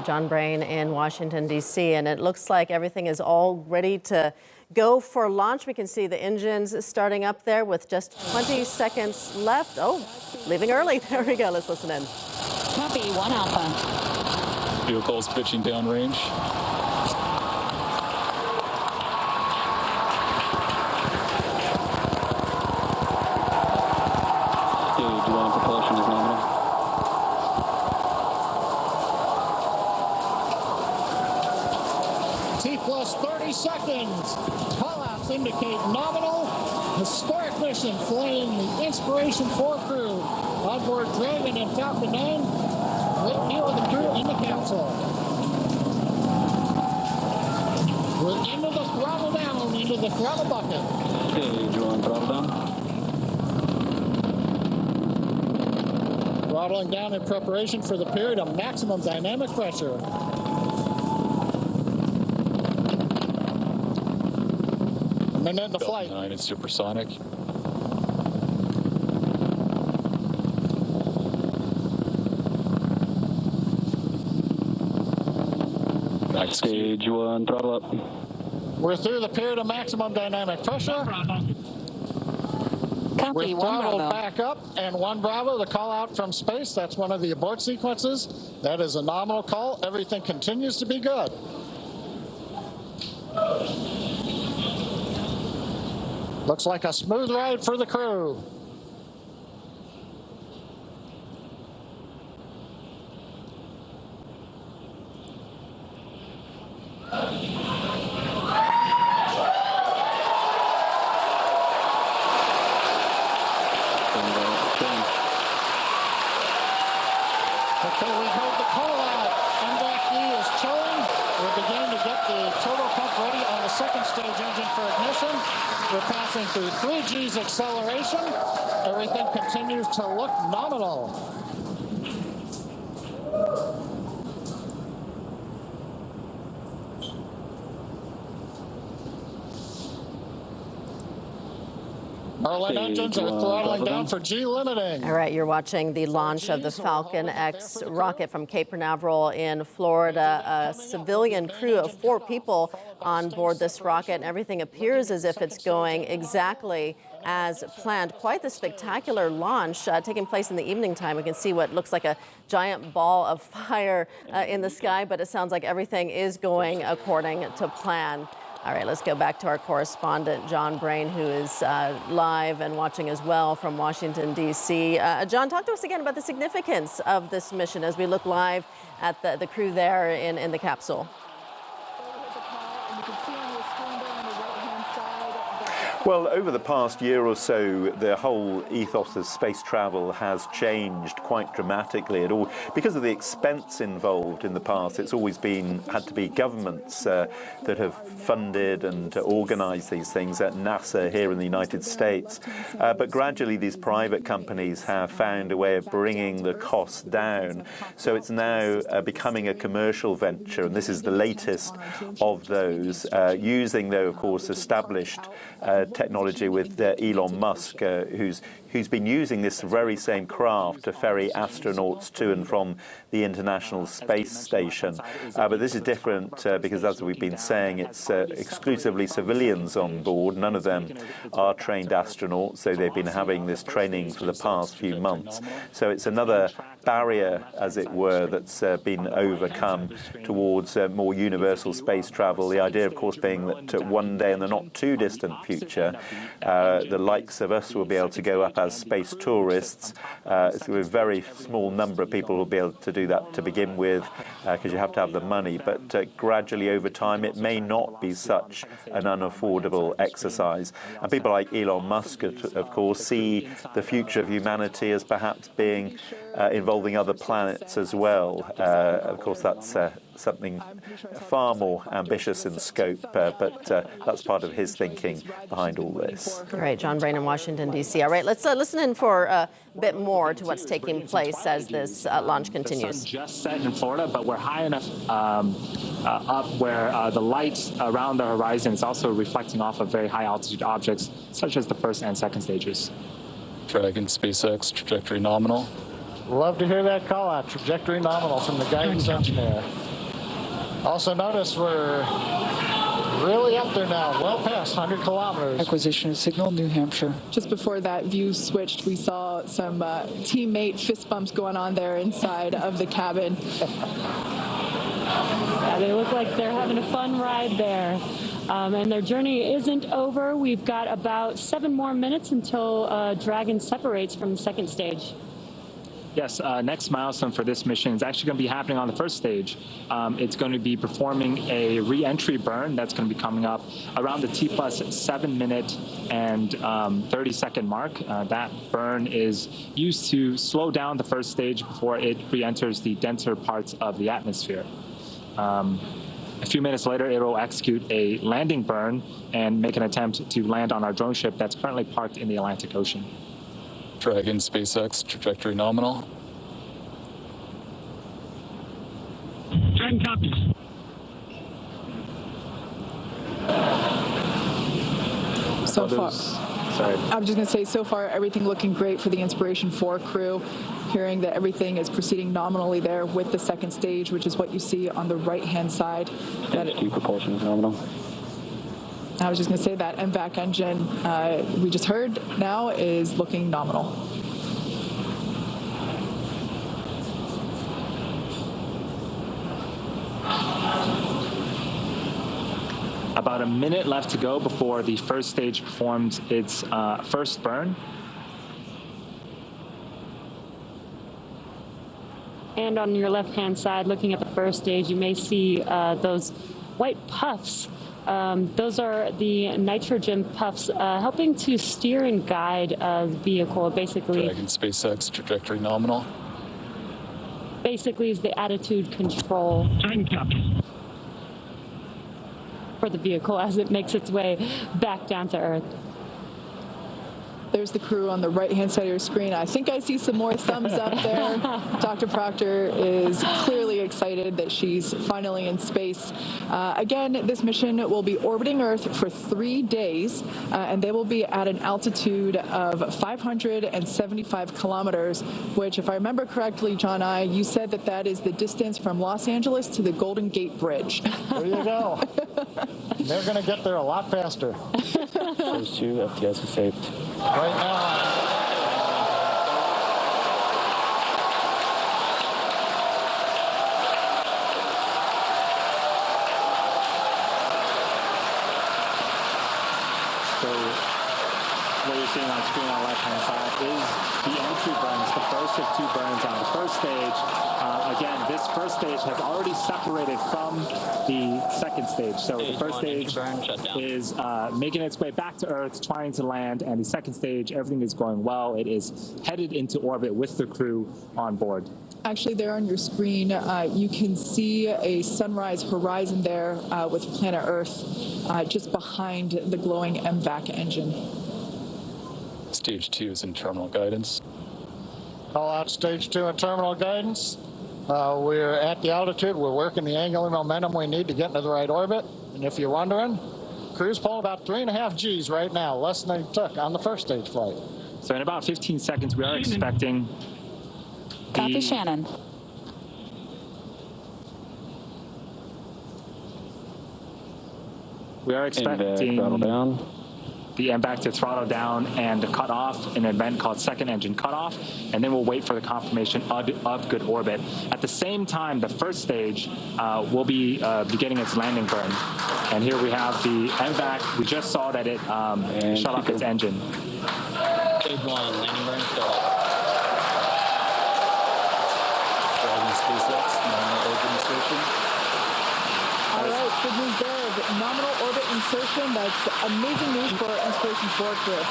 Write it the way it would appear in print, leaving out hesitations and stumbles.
right, John Brain in Washington, D.C., and it looks like everything is all ready to go for launch. We can see the engines starting up there with just 20 seconds left. Oh, leaving early. There we go. Let's listen in. Copy, 1 Alpha. Vehicles pitching downrange. Propulsion is nominal. T plus 30 seconds. Callouts indicate nominal. Historic mission flying the Inspiration 4 crew. Onboard Dragon and Falcon 9. Great deal of the crew in the capsule. We're into the throttle down, into the throttle bucket. Stage 1, throttle down. Throttling down in preparation for the period of maximum dynamic pressure. And then the flight. 9 is supersonic. Stage 1, throttle up. We're through the period of maximum dynamic pressure. Copy, We're 1 throttled Bravo. back up, and 1 Bravo, the call out from space. That's one of the abort sequences. That is a nominal call. Everything continues to be good. Looks like a smooth ride for the crew. Okay, we heard the call out. MVAC-E is chilling. We're beginning to get the turbo pump ready on the second stage engine for ignition. We're passing through 3 G's acceleration. Everything continues to look nominal. Merlin engines are throttling down for G limiting. All right, you're watching the launch of the Falcon X rocket from Cape Canaveral in Florida. A civilian crew of 4 people on board this rocket, and everything appears as if it's going exactly as planned. Quite the spectacular launch taking place in the evening time. We can see what looks like a giant ball of fire in the sky, but it sounds like everything is going according to plan. All right, let's go back to our correspondent, John Brain, who is live and watching as well from Washington, D.C. John, talk to us again about the significance of this mission as we look live at the crew there in the capsule. Well, over the past year or so, the whole ethos of space travel has changed quite dramatically. Because of the expense involved in the past, it's always had to be governments that have funded and organized these things at NASA here in the United States. But gradually, these private companies have found a way of bringing the cost down. So it's now becoming a commercial venture, and this is the latest of those, using, though, of course, established technology with Elon Musk, who's been using this very same craft to ferry astronauts to and from the International Space Station. But this is different because, as we've been saying, it's exclusively civilians on board. None of them are trained astronauts, so they've been having this training for the past few months. So it's another barrier, as it were, that's been overcome towards more universal space travel. The idea, of course, being that one day in the not too distant future, the likes of us will be able to go up as space tourists. It's a very small number of people who will be able to do that to begin with, because you have to have the money. But gradually over time, it may not be such an unaffordable exercise. And people like Elon Musk, of course, see the future of humanity as perhaps being involving other planets as well. Of course, that's something far more ambitious in scope, but that's part of his thinking behind all this. All right, John Brain in Washington, D.C. All right, let's listen in for a bit more to what's taking place as this launch continues. The sun just set in Florida, but we're high enough up where the light around the horizon is also reflecting off of very high altitude objects, such as the first and second stages. Dragon, SpaceX, trajectory nominal. Love to hear that call out. Trajectory nominal from the guidance engineer. Also notice we're really up there now, well past 100 kilometers. Acquisition of signal, New Hampshire. Just before that view switched, we saw some teammate fist bumps going on there inside of the cabin. Yeah, they look like they're having a fun ride there. And their journey isn't over. We've got about 7 more minutes until Dragon separates from the second stage. Yes, next milestone for this mission is actually going to be happening on the first stage. It's going to be performing a re-entry burn that's going to be coming up around the T+7 minute and 30-second mark. That burn is used to slow down the first stage before it re-enters the denser parts of the atmosphere. A few minutes later, it will execute a landing burn and make an attempt to land on our drone ship that's currently parked in the Atlantic Ocean. Dragon SpaceX, trajectory nominal. Dragon copies. So far, Sorry. I was just going to say, so far, everything looking great for the Inspiration 4 crew. Hearing that everything is proceeding nominally there with the second stage, which is what you see on the right-hand side. Stage 2 propulsion is nominal. I was just going to say that MVAC engine we just heard now is looking nominal. About a minute left to go before the first stage performs its first burn. And on your left-hand side, looking at the first stage, you may see those white puffs. Those are the nitrogen puffs helping to steer and guide the vehicle. Basically, Dragon SpaceX, trajectory nominal. basically is the attitude control for the vehicle as it makes its way back down to Earth. There's the crew on the right-hand side of your screen. I think I see some more thumbs up there. Dr. Proctor is clearly excited that she's finally in space. Again, this mission will be orbiting Earth for 3 days, and they will be at an altitude of 575 kilometers, which, if I remember correctly, John you said that that is the distance from Los Angeles to the Golden Gate Bridge. There you go. They're going to get there a lot faster. Stage 2, FTS is saved. Right now. So what you're seeing on screen on the left-hand side is the entry burns, the first of 2 burns on the first stage. Again, this first stage has already separated from the second stage. So the first stage is making its way back to Earth, trying to land, and the second stage, everything is going well. It is headed into orbit with the crew on board. Actually, there on your screen, you can see a sunrise horizon there with planet Earth just behind the glowing MVAC engine. Stage 2 is in terminal guidance. Call out stage 2 and terminal guidance. We're at the altitude. We're working the angular momentum we need to get into the right orbit. And if you're wondering, cruise pulling about 3.5 Gs right now, less than they took on the first stage flight. So in about 15 seconds, we are expecting Copy, Shannon. We are expecting Throttle down. the MVAC to throttle down and cut off an event called second engine cutoff, and then we'll wait for the confirmation of good orbit. At the same time, the first stage will be beginning its landing burn. And here we have the MVAC. We just saw that it shut off its engine. Stage 1, landing burn, start. Dragon SpaceX, nominal orbit insertion. All right, good news there. Nominal orbit insertion. That's amazing news for our Inspiration 4 crew.